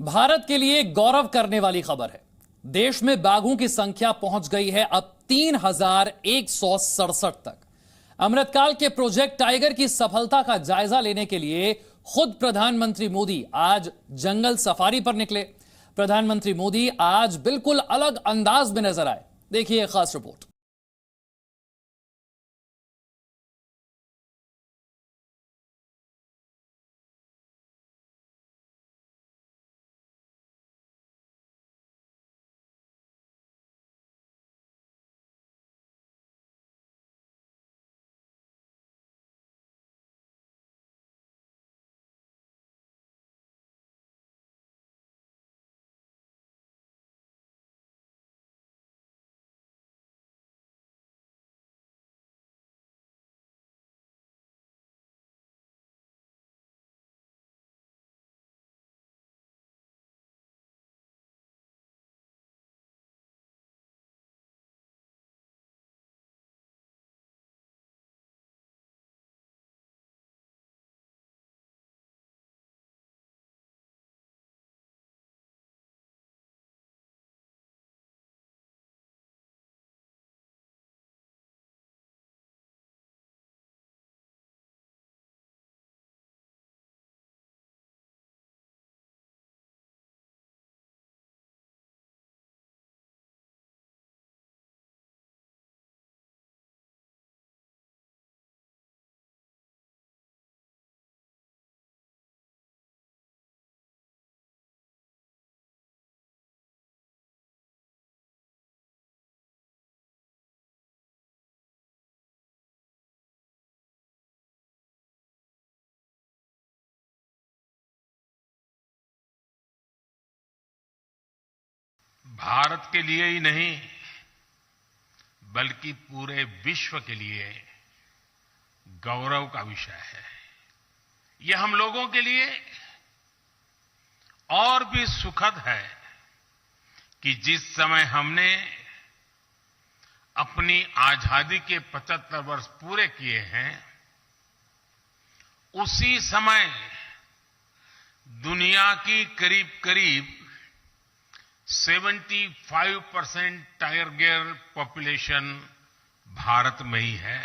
भारत के लिए गौरव करने वाली खबर है। देश में बाघों की संख्या पहुंच गई है अब 3,167 तक। अमृतकाल के प्रोजेक्ट टाइगर की सफलता का जायजा लेने के लिए खुद प्रधानमंत्री मोदी आज जंगल सफारी पर निकले। प्रधानमंत्री मोदी आज बिल्कुल अलग अंदाज में नजर आए। देखिए खास रिपोर्ट। भारत के लिए ही नहीं बल्कि पूरे विश्व के लिए गौरव का विषय है। यह हम लोगों के लिए और भी सुखद है कि जिस समय हमने अपनी आजादी के 75 वर्ष पूरे किए हैं, उसी समय दुनिया की करीब 75% टाइगर पॉपुलेशन भारत में ही है।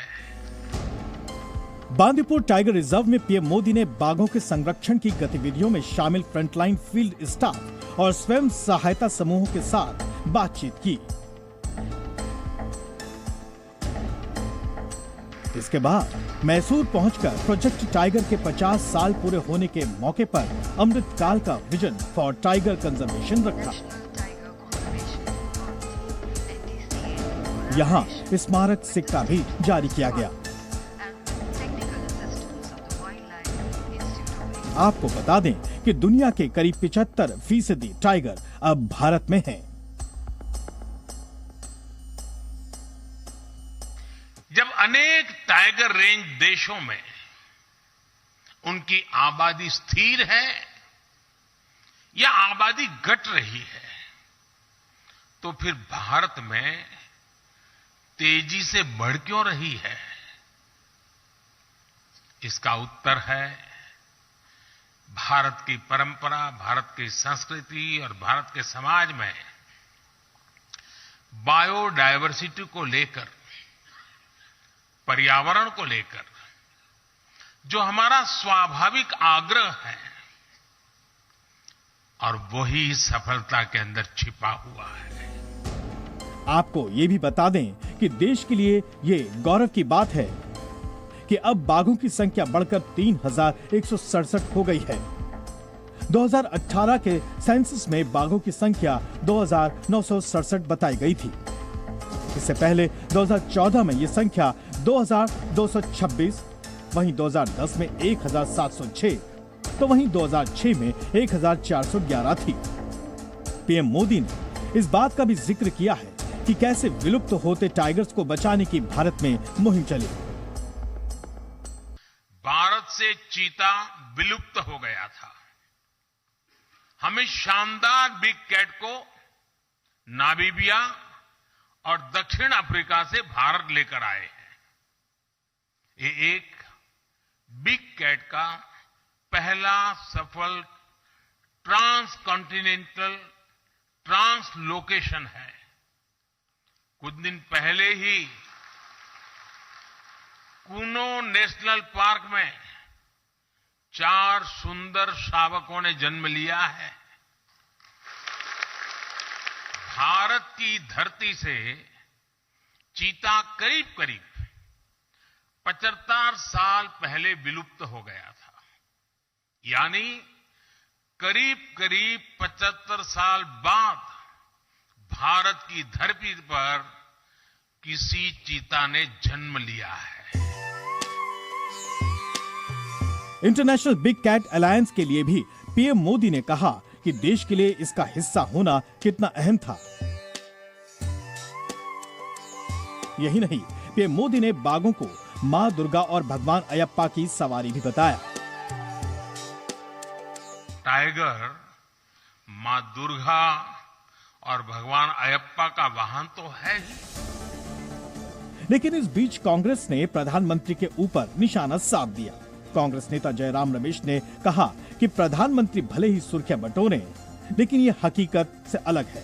बांदीपुर टाइगर रिजर्व में पीएम मोदी ने बाघों के संरक्षण की गतिविधियों में शामिल फ्रंटलाइन फील्ड स्टाफ और स्वयं सहायता समूहों के साथ बातचीत की। इसके बाद मैसूर पहुंचकर प्रोजेक्ट टाइगर के 50 साल पूरे होने के मौके पर अमृतकाल का विजन फॉर टाइगर कंजर्वेशन रखा। यहाँ स्मारक सिक्का भी जारी किया गया। आपको बता दें कि दुनिया के करीब 75% टाइगर अब भारत में हैं। जब अनेक टाइगर रेंज देशों में उनकी आबादी स्थिर है या आबादी घट रही है, तो फिर भारत में तेजी से बढ़ क्यों रही है? इसका उत्तर है भारत की परंपरा, भारत की संस्कृति और भारत के समाज में बायोडायवर्सिटी को लेकर, पर्यावरण को लेकर जो हमारा स्वाभाविक आग्रह है, और वही सफलता के अंदर छिपा हुआ है। आपको ये भी बता दें कि देश के लिए ये गौरव की बात है कि अब बाघों की संख्या बढ़कर 3,167 हो गई है। 2018 के सेंसस में बाघों की संख्या 2,967 बताई गई थी। इससे पहले 2014 में ये संख्या 2,226, वहीं 2010 में 1,706, तो वहीं 2006 में 1,411 थी। पीएम मोदी ने इस बात का भी जिक्र किया है कि कैसे विलुप्त होते टाइगर्स को बचाने की भारत में मुहिम चली। भारत से चीता विलुप्त हो गया था। हमें शानदार बिग कैट को नामीबिया और दक्षिण अफ्रीका से भारत लेकर आए हैं। ये एक बिग कैट का पहला सफल ट्रांसकॉन्टिनेंटल ट्रांसलोकेशन है। कुछ दिन पहले ही कूनो नेशनल पार्क में 4 सुंदर शावकों ने जन्म लिया है। भारत की धरती से चीता करीब करीब 75 साल पहले विलुप्त हो गया था, यानी करीब करीब 75 साल बाद भारत की धरती पर किसी चीता ने जन्म लिया है। इंटरनेशनल बिग कैट अलायंस के लिए भी पीएम मोदी ने कहा कि देश के लिए इसका हिस्सा होना कितना अहम था। यही नहीं, पीएम मोदी ने बाघों को मां दुर्गा और भगवान अयप्पा की सवारी भी बताया। टाइगर मां दुर्गा और भगवान अयप्पा का वाहन तो है ही। लेकिन इस बीच कांग्रेस ने प्रधानमंत्री के ऊपर निशाना साध दिया। कांग्रेस नेता जयराम रमेश ने कहा कि प्रधानमंत्री भले ही सुर्खियां बटोरें, लेकिन ये हकीकत से अलग है।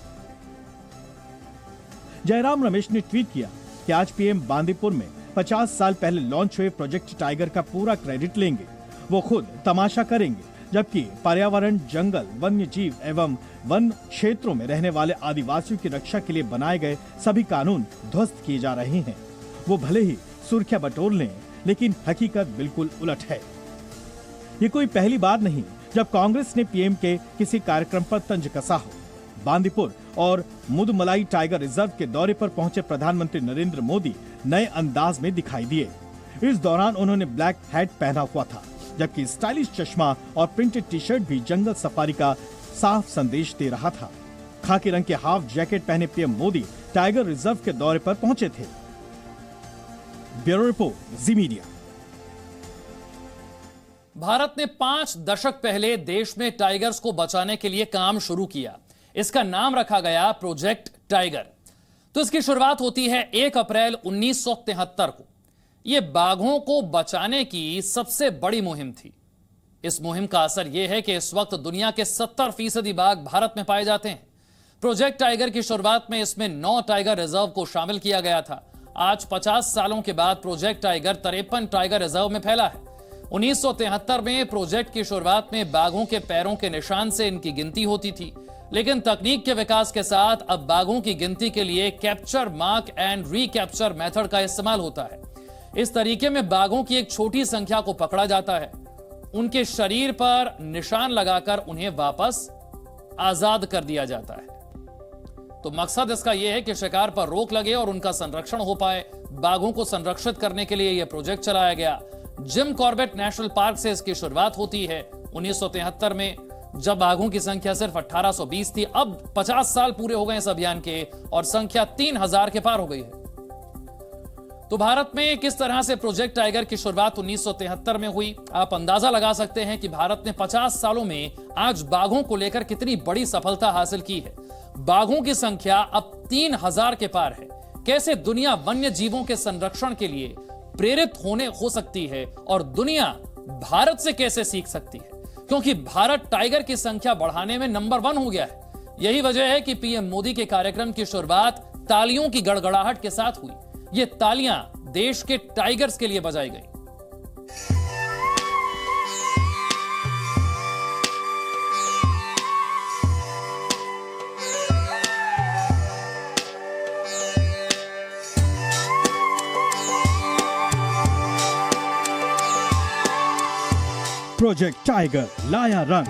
जयराम रमेश ने ट्वीट किया कि आज पीएम बांदीपुर में 50 साल पहले लॉन्च हुए प्रोजेक्ट टाइगर का पूरा क्रेडिट लेंगे। वो खुद तमाशा करेंगे, जबकि पर्यावरण, जंगल, वन्य जीव एवं वन क्षेत्रों में रहने वाले आदिवासियों की रक्षा के लिए बनाए गए सभी कानून ध्वस्त किए जा रहे हैं। वो भले ही सुर्खियां बटोर लें, लेकिन हकीकत बिल्कुल उलट है। ये कोई पहली बार नहीं जब कांग्रेस ने पीएम के किसी कार्यक्रम पर तंज कसा हो। बांदीपुर और मुदमलाई टाइगर रिजर्व के दौरे पर पहुंचे प्रधानमंत्री नरेंद्र मोदी नए अंदाज में दिखाई दिए। इस दौरान उन्होंने ब्लैक हैट पहना हुआ था, जबकि स्टाइलिश चश्मा और प्रिंटेड टी शर्ट भी जंगल सफारी का साफ संदेश दे रहा था। खाकी रंग के हाफ जैकेट पहने पीएम मोदी टाइगर रिजर्व के दौरे पर पहुंचे थे। ब्यूरो रिपोर्ट, जी मीडिया। भारत ने 5 दशक पहले देश में टाइगर्स को बचाने के लिए काम शुरू किया। इसका नाम रखा गया प्रोजेक्ट टाइगर। तो इसकी शुरुआत होती है 1 अप्रैल 1973 को। यह बाघों को बचाने की सबसे बड़ी मुहिम थी। इस मुहिम का असर यह है कि इस वक्त दुनिया के 70% बाघ भारत में पाए जाते हैं। प्रोजेक्ट टाइगर की शुरुआत में इसमें 9 टाइगर रिजर्व को शामिल किया गया था। आज 50 सालों के बाद प्रोजेक्ट टाइगर 53 टाइगर रिजर्व में फैला है। 1973 में प्रोजेक्ट की शुरुआत में बाघों के पैरों के निशान से इनकी गिनती होती थी, लेकिन तकनीक के विकास के साथ अब बाघों की गिनती के लिए capture, mark and recapture method का इस्तेमाल होता है। इस तरीके में बाघों की एक छोटी संख्या को पकड़ा जाता है, उनके शरीर पर निशान लगाकर उन्हें वापस आजाद कर दिया जाता है। तो मकसद इसका यह है कि शिकार पर रोक लगे और उनका संरक्षण हो पाए। बाघों को संरक्षित करने के लिए यह प्रोजेक्ट चलाया गया। जिम कॉर्बेट नेशनल पार्क से इसकी शुरुआत होती है 1973 में, जब बाघों की संख्या सिर्फ 1820 थी। अब 50 साल पूरे हो गए इस अभियान के और संख्या 3000 के पार हो गई है। तो भारत में किस तरह से प्रोजेक्ट टाइगर की शुरुआत 1973 में हुई, आप अंदाजा लगा सकते हैं कि भारत ने 50 सालों में आज बाघों को लेकर कितनी बड़ी सफलता हासिल की है। बाघों की संख्या अब 3000 के पार है। कैसे दुनिया वन्य जीवों के संरक्षण के लिए प्रेरित हो सकती है और दुनिया भारत से कैसे सीख सकती है, क्योंकि भारत टाइगर की संख्या बढ़ाने में नंबर 1 हो गया है। यही वजह है कि पीएम मोदी के कार्यक्रम की शुरुआत तालियों की गड़गड़ाहट के साथ हुई। ये तालियां देश के टाइगर्स के लिए बजाई गई। प्रोजेक्ट टाइगर लाया रंग।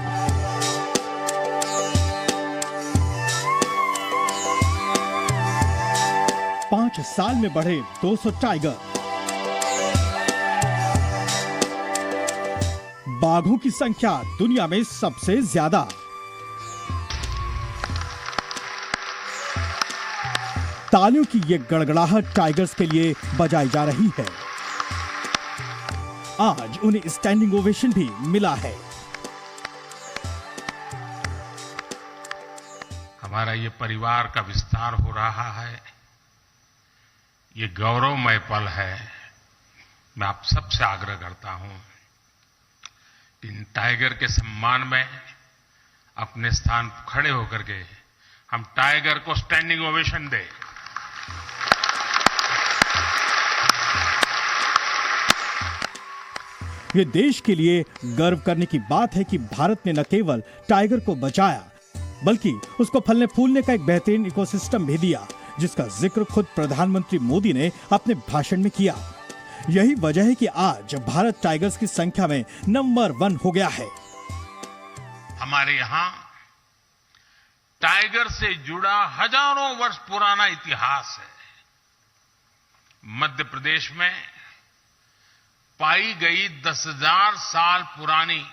पांच साल में बढ़े 200 टाइगर। बाघों की संख्या दुनिया में सबसे ज्यादा। तालियों की ये गड़गड़ाहट टाइगर्स के लिए बजाई जा रही है। आज उन्हें स्टैंडिंग ओवेशन भी मिला है। हमारा ये परिवार का विस्तार हो रहा है, ये गौरवमय पल है। मैं आप सबसे आग्रह करता हूं कि इन टाइगर के सम्मान में अपने स्थान पर खड़े होकर के हम टाइगर को स्टैंडिंग ओवेशन दें। ये देश के लिए गर्व करने की बात है कि भारत ने न केवल टाइगर को बचाया बल्कि उसको फलने फूलने का एक बेहतरीन इकोसिस्टम भी दिया, जिसका जिक्र खुद प्रधानमंत्री मोदी ने अपने भाषण में किया। यही वजह है कि आज भारत टाइगर्स की संख्या में नंबर 1 हो गया है। हमारे यहां टाइगर से जुड़ा हजारों वर्ष पुराना इतिहास है। मध्य प्रदेश में पाई गई 10,000 साल पुरानी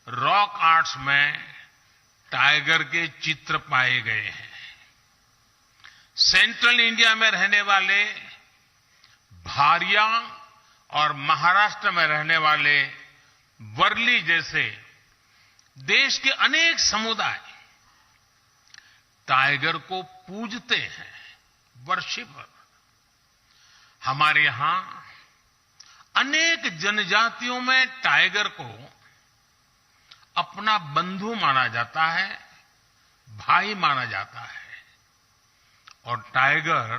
रॉक आर्ट्स में टाइगर के चित्र पाए गए हैं। सेंट्रल इंडिया में रहने वाले भारिया और महाराष्ट्र में रहने वाले वर्ली जैसे देश के अनेक समुदाय टाइगर को पूजते हैं, वर्शिपर। हमारे यहां अनेक जनजातियों में टाइगर को अपना बंधु माना जाता है, भाई माना जाता है और टाइगर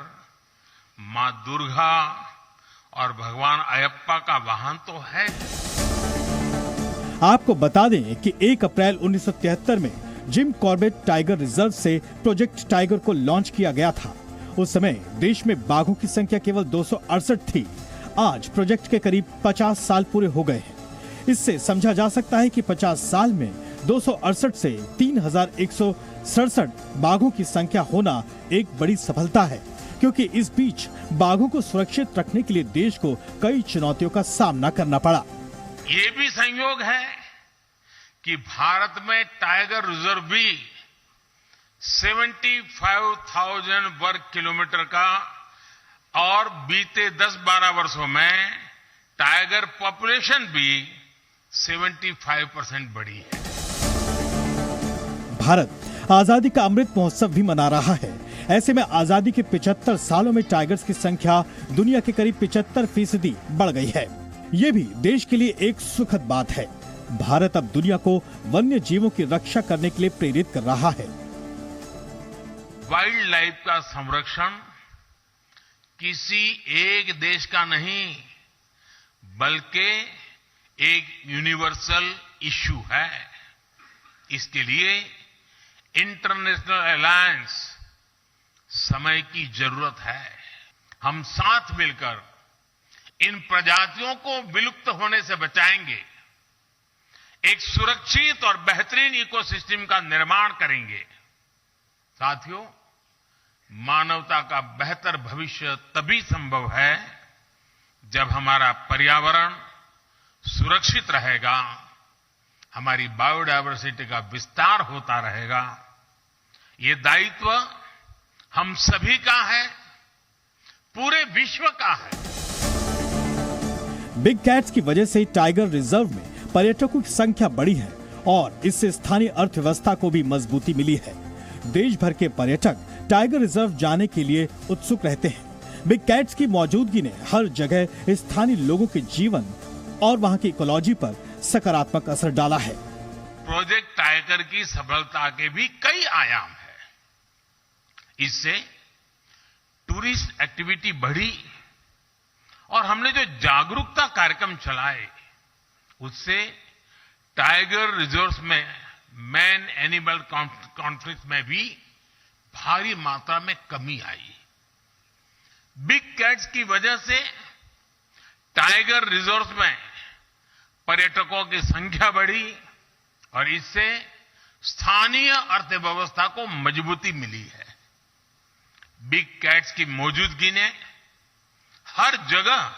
मां दुर्गा और भगवान अयप्पा का वाहन तो है। आपको बता दें कि 1 अप्रैल 1973 में जिम कॉर्बेट टाइगर रिजर्व से प्रोजेक्ट टाइगर को लॉन्च किया गया था। उस समय देश में बाघों की संख्या केवल 268 थी। आज प्रोजेक्ट के करीब 50 साल पूरे हो गए हैं। इससे समझा जा सकता है कि 50 साल में 268 से 3,167 बाघों की संख्या होना एक बड़ी सफलता है, क्योंकि इस बीच बाघों को सुरक्षित रखने के लिए देश को कई चुनौतियों का सामना करना पड़ा। ये भी संयोग है कि भारत में टाइगर रिजर्व भी 75,000 वर्ग किलोमीटर का और बीते 10-12 वर्षों में टाइगर पॉपुलेशन भी 75% बढ़ी है। भारत आजादी का अमृत महोत्सव भी मना रहा है। ऐसे में आजादी के 75 सालों में टाइगर्स की संख्या दुनिया के करीब 75% बढ़ गई है। ये भी देश के लिए एक सुखद बात है। भारत अब दुनिया को वन्य जीवों की रक्षा करने के लिए प्रेरित कर रहा है। वाइल्ड लाइफ का संरक्षण किसी एक देश का नहीं बल्कि एक यूनिवर्सल इश्यू है। इसके लिए इंटरनेशनल अलायंस समय की जरूरत है। हम साथ मिलकर इन प्रजातियों को विलुप्त होने से बचाएंगे, एक सुरक्षित और बेहतरीन इकोसिस्टम का निर्माण करेंगे। साथियों, मानवता का बेहतर भविष्य तभी संभव है जब हमारा पर्यावरण सुरक्षित रहेगा, हमारी बायोडायवर्सिटी का विस्तार होता रहेगा। ये दायित्व हम सभी का है, पूरे विश्व का है। बिग कैट्स की वजह से टाइगर रिजर्व में पर्यटकों की संख्या बढ़ी है और इससे स्थानीय अर्थव्यवस्था को भी मजबूती मिली है। देश भर के पर्यटक टाइगर रिजर्व जाने के लिए उत्सुक रहते हैं। बिग कैट्स की मौजूदगी ने हर जगह स्थानीय लोगों के जीवन और वहां की इकोलॉजी पर सकारात्मक असर डाला है। प्रोजेक्ट टाइगर की सफलता के भी कई आयाम हैं। इससे टूरिस्ट एक्टिविटी बढ़ी और हमने जो जागरूकता कार्यक्रम चलाए उससे टाइगर रिजर्व्स में मैन एनिमल कॉन्फ्लिक्ट में भी भारी मात्रा में कमी आई। बिग कैट्स की वजह से टाइगर रिजर्व्स में पर्यटकों की संख्या बढ़ी और इससे स्थानीय अर्थव्यवस्था को मजबूती मिली है। बिग कैट्स की मौजूदगी ने हर जगह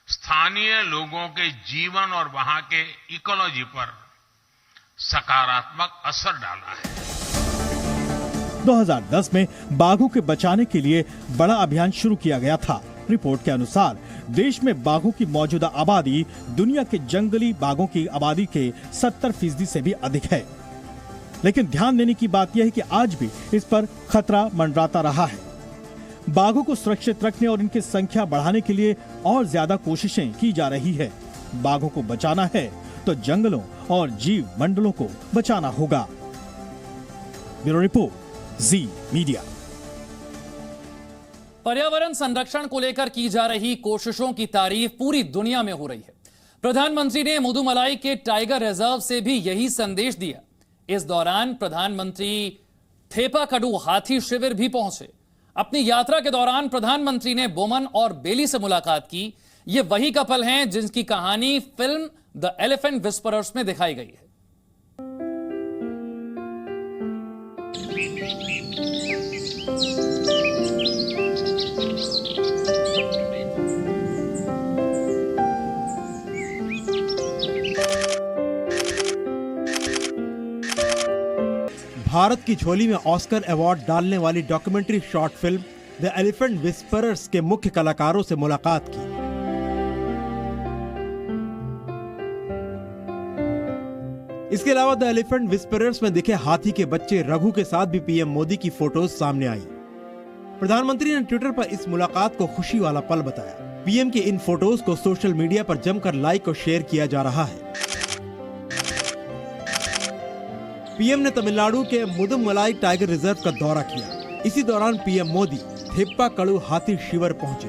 स्थानीय लोगों के जीवन और वहां के इकोलॉजी पर सकारात्मक असर डाला है। 2010 में बाघों के बचाने के लिए बड़ा अभियान शुरू किया गया था। रिपोर्ट के अनुसार देश में बाघों की मौजूदा आबादी दुनिया के जंगली बाघों की आबादी के 70% से भी अधिक है। लेकिन ध्यान देने की बात यह है कि आज भी इस पर खतरा मंडराता रहा है। बाघों को सुरक्षित रखने और इनकी संख्या बढ़ाने के लिए और ज्यादा कोशिशें की जा रही है। बाघों को बचाना है तो जंगलों और जीव मंडलों को बचाना होगा। ब्यूरो रिपोर्ट, जी मीडिया। पर्यावरण संरक्षण को लेकर की जा रही कोशिशों की तारीफ पूरी दुनिया में हो रही है। प्रधानमंत्री ने मुदुमलाई के टाइगर रिजर्व से भी यही संदेश दिया। इस दौरान प्रधानमंत्री थेपाकड़ू हाथी शिविर भी पहुंचे। अपनी यात्रा के दौरान प्रधानमंत्री ने बोमन और बेली से मुलाकात की। ये वही कपल हैं जिनकी कहानी फिल्म द एलिफेंट विस्परर्स में दिखाई गई है। भारत की झोली में ऑस्कर अवार्ड डालने वाली documentary short film the elephant whisperers के मुख्य कलाकारों से मुलाकात की। इसके अलावा द एलिफेंट विस्परर्स में दिखे हाथी के बच्चे रघु के साथ भी पीएम मोदी की फोटोज सामने आई। प्रधानमंत्री ने ट्विटर पर इस मुलाकात को खुशी वाला पल बताया। पीएम की इन फोटोज को सोशल मीडिया पर जमकर लाइक और शेयर किया जा रहा है। पीएम ने तमिलनाडु के मुदुमलाई टाइगर रिजर्व का दौरा किया। इसी दौरान पीएम मोदी थेप्पाकड़ू हाथी शिविर पहुंचे।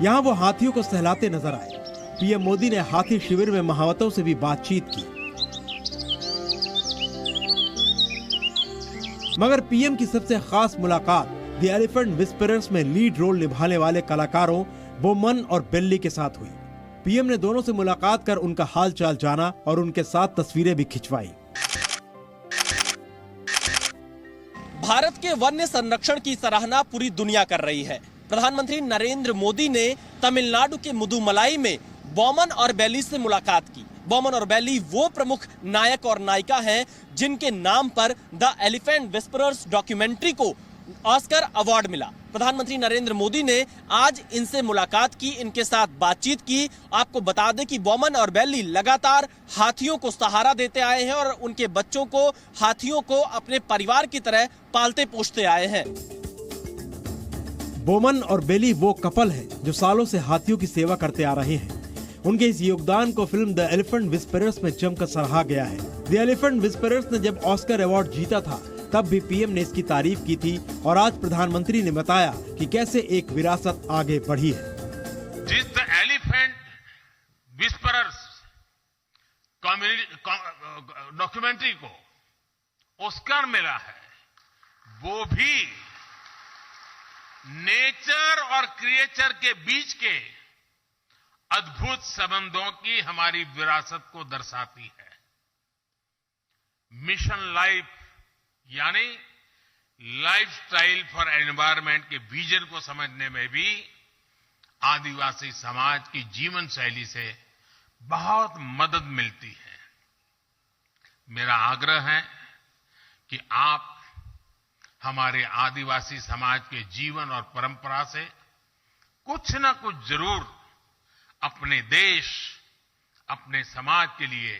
यहां वो हाथियों को सहलाते नजर आए। पीएम मोदी ने हाथी शिविर में महावतों से भी बातचीत की। मगर पीएम की सबसे खास मुलाकात द एलिफेंट विस्परर्स में लीड रोल निभाने वाले कलाकारों बोमन और बेल्ली के साथ हुई। पीएम ने दोनों से मुलाकात कर उनका हालचाल जाना और उनके साथ तस्वीरें भी खिंचवाई। भारत के वन्य संरक्षण की सराहना पूरी दुनिया कर रही है। प्रधानमंत्री नरेंद्र मोदी ने तमिलनाडु के मुदुमलाई में बोमन और बेली से मुलाकात की। बोमन और बेली वो प्रमुख नायक और नायिका हैं जिनके नाम पर द एलिफेंट विस्परर्स डॉक्यूमेंट्री को ऑस्कर अवार्ड मिला। प्रधानमंत्री नरेंद्र मोदी ने आज इनसे मुलाकात की, इनके साथ बातचीत की। आपको बता दें कि बोमन और बेली लगातार हाथियों को सहारा देते आए हैं और उनके बच्चों को, हाथियों को अपने परिवार की तरह पालते पोषते आए हैं। बोमन और बेली वो कपल है जो सालों से हाथियों की सेवा करते आ रहे हैं। उनके इस योगदान को फिल्म द एलिफेंट विस्परर्स में जमकर सराहा गया है। द एलिफेंट विस्परर्स ने जब ऑस्कर अवार्ड जीता था तब भी पीएम ने इसकी तारीफ की थी और आज प्रधानमंत्री ने बताया कि कैसे एक विरासत आगे बढ़ी है। जिस द एलिफेंट विस्परर्स डॉक्यूमेंट्री को ऑस्कर मिला है, वो भी नेचर और क्रिएचर के बीच के अद्भुत संबंधों की हमारी विरासत को दर्शाती है। मिशन लाइफ यानी लाइफस्टाइल फॉर एनवायरनमेंट के विजन को समझने में भी आदिवासी समाज की जीवन शैली से बहुत मदद मिलती है। मेरा आग्रह है कि आप हमारे आदिवासी समाज के जीवन और परंपरा से कुछ न कुछ जरूर अपने देश, अपने समाज के लिए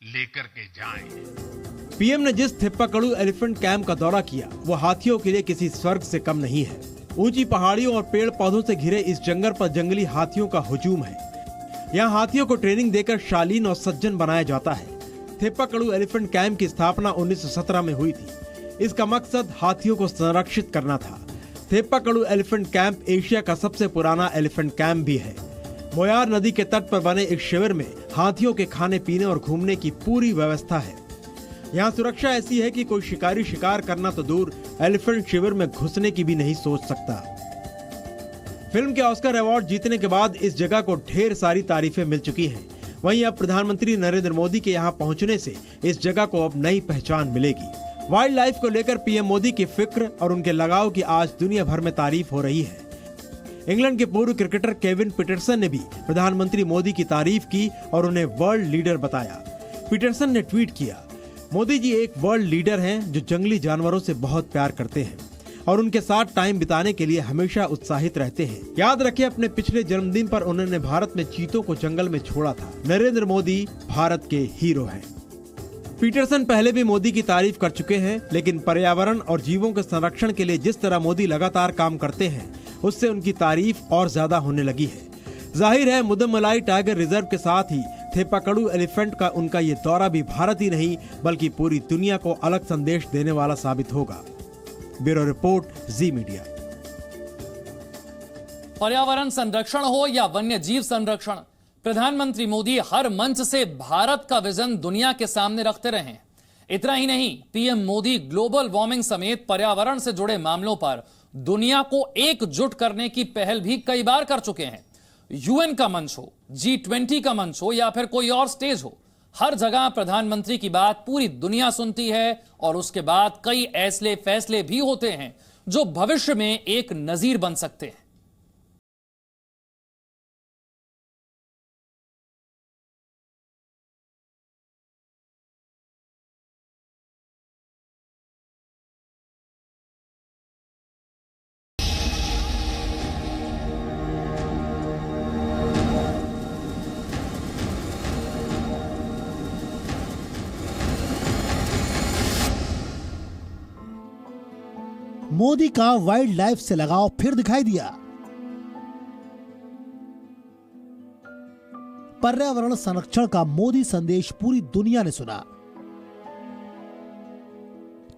लेकर के जाएं। पीएम ने जिस थेप्पाकड़ू एलिफेंट कैंप का दौरा किया वो हाथियों के लिए किसी स्वर्ग से कम नहीं है। ऊंची पहाड़ियों और पेड़ पौधों से घिरे इस जंगल पर जंगली हाथियों का हुजूम है। यहाँ हाथियों को ट्रेनिंग देकर शालीन और सज्जन बनाया जाता है। थेप्पाकड़ू एलिफेंट कैंप की स्थापना 1917 में हुई थी। इसका मकसद हाथियों को संरक्षित करना था। थेप्पाकड़ू एलिफेंट कैंप एशिया का सबसे पुराना एलिफेंट कैंप भी है। मोयार नदी के तट पर बने एक शिविर में हाथियों के खाने पीने और घूमने की पूरी व्यवस्था है। यहाँ सुरक्षा ऐसी है कि कोई शिकारी शिकार करना तो दूर, एलिफेंट शिविर में घुसने की भी नहीं सोच सकता। फिल्म के ऑस्कर अवार्ड जीतने के बाद इस जगह को ढेर सारी तारीफें मिल चुकी हैं। वहीं अब प्रधानमंत्री नरेंद्र मोदी के यहाँ पहुँचने से इस जगह को अब नई पहचान मिलेगी। वाइल्ड लाइफ को लेकर पीएम मोदी की फिक्र और उनके लगाव की आज दुनिया भर में तारीफ हो रही है। इंग्लैंड के पूर्व क्रिकेटर केविन पीटरसन ने भी प्रधानमंत्री मोदी की तारीफ की और उन्हें वर्ल्ड लीडर बताया। पीटरसन ने ट्वीट किया, मोदी जी एक वर्ल्ड लीडर हैं जो जंगली जानवरों से बहुत प्यार करते हैं और उनके साथ टाइम बिताने के लिए हमेशा उत्साहित रहते हैं। याद रखें, अपने पिछले जन्मदिन पर उन्होंने भारत में चीतों को जंगल में छोड़ा था। नरेंद्र मोदी भारत के हीरो हैं। पीटरसन पहले भी मोदी की तारीफ कर चुके हैं, लेकिन पर्यावरण और जीवों के संरक्षण के लिए जिस तरह मोदी लगातार काम करते हैं उससे उनकी तारीफ और ज्यादा होने लगी है। जाहिर है मुदुमलाई टाइगर रिजर्व के साथ ही थेपाकड़ू एलिफेंट का उनका ये दौरा भी भारत ही नहीं बल्कि पूरी दुनिया को अलग संदेश देने वाला साबित होगा। ब्यूरो रिपोर्ट, जी मीडिया। पर्यावरण संरक्षण हो या वन्य जीव संरक्षण, प्रधानमंत्री मोदी हर मंच से भारत का विजन दुनिया के सामने रखते रहे हैं। इतना ही नहीं, पीएम मोदी ग्लोबल वार्मिंग समेत पर्यावरण से जुड़े मामलों पर दुनिया को एकजुट करने की पहल भी कई बार कर चुके हैं। यूएन का मंच हो, G20 का मंच हो या फिर कोई और स्टेज हो, हर जगह प्रधानमंत्री की बात पूरी दुनिया सुनती है और उसके बाद कई ऐसे फैसले भी होते हैं जो भविष्य में एक नजीर बन सकते हैं। मोदी का वाइल्ड लाइफ से लगाव फिर दिखाई दिया। पर्यावरण संरक्षण का मोदी संदेश पूरी दुनिया ने सुना।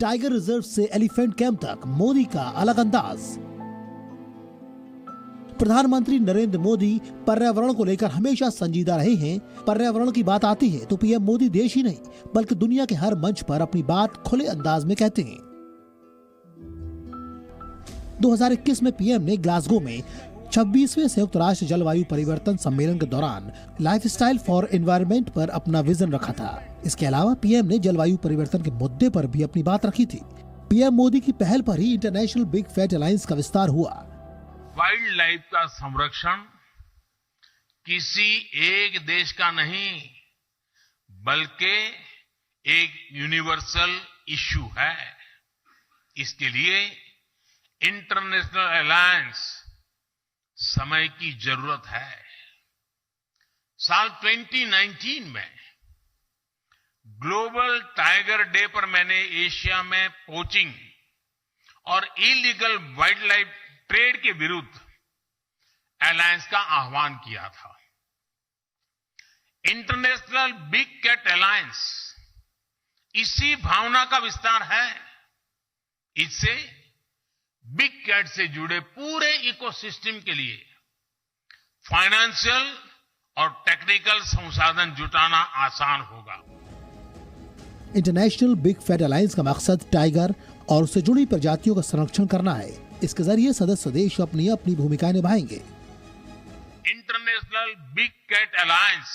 टाइगर रिजर्व से एलिफेंट कैंप तक मोदी का अलग अंदाज। प्रधानमंत्री नरेंद्र मोदी पर्यावरण को लेकर हमेशा संजीदा रहे हैं। पर्यावरण की बात आती है तो पीएम मोदी देश ही नहीं बल्कि दुनिया के हर मंच पर अपनी बात खुले अंदाज में कहते हैं। 2021 में पीएम ने ग्लासगो में 26वें संयुक्त राष्ट्र जलवायु परिवर्तन सम्मेलन के दौरान लाइफस्टाइल फॉर एनवायरनमेंट पर अपना विजन रखा था। इसके अलावा पीएम ने जलवायु परिवर्तन के मुद्दे पर भी अपनी बात रखी थी। पीएम मोदी की पहल पर ही इंटरनेशनल बिग फैट अलायंस का विस्तार हुआ। वाइल्ड लाइफ का संरक्षण किसी एक देश का नहीं बल्कि एक यूनिवर्सल इश्यू है। इसके लिए इंटरनेशनल अलायंस समय की जरूरत है। साल 2019 में ग्लोबल टाइगर डे पर मैंने एशिया में पोचिंग और इलीगल वाइल्ड लाइफ ट्रेड के विरुद्ध अलायंस का आह्वान किया था। इंटरनेशनल बिग कैट अलायंस इसी भावना का विस्तार है। इससे बिग कैट से जुड़े पूरे इकोसिस्टम के लिए फाइनेंशियल और टेक्निकल संसाधन जुटाना आसान होगा। इंटरनेशनल बिग फैट अलायंस का मकसद टाइगर और उससे जुड़ी प्रजातियों का संरक्षण करना है। इसके जरिए सदस्य देश अपनी अपनी भूमिका निभाएंगे। इंटरनेशनल बिग कैट अलायंस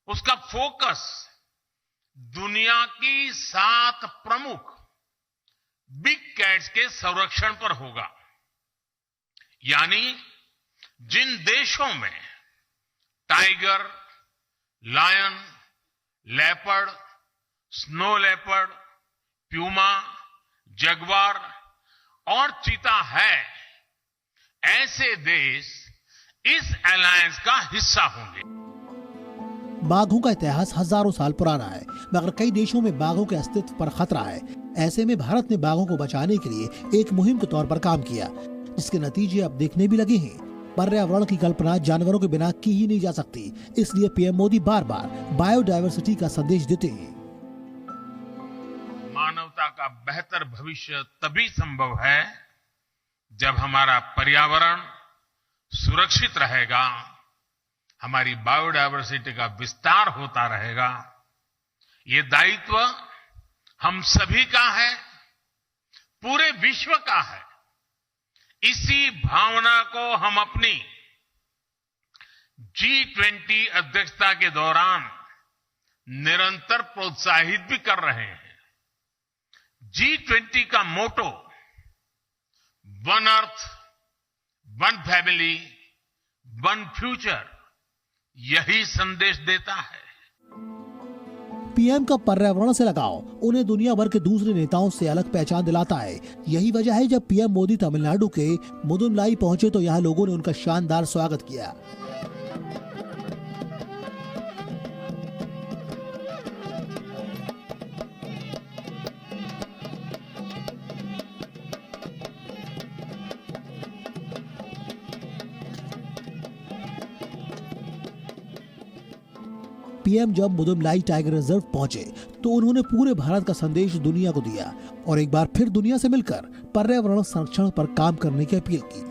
उसका फोकस दुनिया की 7 प्रमुख बिग कैट्स के संरक्षण पर होगा। यानी जिन देशों में tiger, lion, leopard, snow leopard, puma, jaguar और चीता है, ऐसे देश इस अलायंस का हिस्सा होंगे। बाघों का इतिहास हजारों साल पुराना है, मगर कई देशों में बाघों के अस्तित्व पर खतरा है। ऐसे में भारत ने बाघों को बचाने के लिए एक मुहिम के तौर पर काम किया, जिसके नतीजे अब दिखने भी लगे हैं। पर्यावरण की कल्पना जानवरों के बिना की ही नहीं जा सकती, इसलिए पीएम मोदी बार बार बायोडायवर्सिटी का संदेश देते हैं। मानवता का बेहतर भविष्य तभी संभव है जब हमारा पर्यावरण सुरक्षित रहेगा, हमारी बायोडायवर्सिटी का विस्तार होता रहेगा। ये दायित्व हम सभी का है, पूरे विश्व का है। इसी भावना को हम अपनी G20 अध्यक्षता के दौरान निरंतर प्रोत्साहित भी कर रहे हैं। G20 का motto one earth, one family, one future यही संदेश देता है। पीएम का पर्यावरण से लगाव उन्हें दुनिया भर के दूसरे नेताओं से अलग पहचान दिलाता है। यही वजह है जब पीएम मोदी तमिलनाडु के मुदुमलाई पहुंचे तो यहाँ लोगों ने उनका शानदार स्वागत किया। पीएम जब मुदुमलाई टाइगर रिजर्व पहुंचे तो उन्होंने पूरे भारत का संदेश दुनिया को दिया और एक बार फिर दुनिया से मिलकर पर्यावरण संरक्षण पर काम करने की अपील की।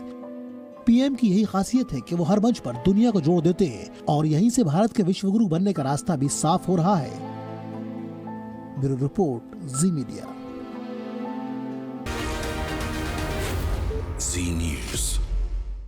पीएम की यही खासियत है कि वो हर मंच पर दुनिया को जोड़ देते हैं और यहीं से भारत के विश्वगुरु बनने का रास्ता भी साफ हो रहा है। ब्यूरो रिपोर्ट, जी मीडिया। जी न्यूज़।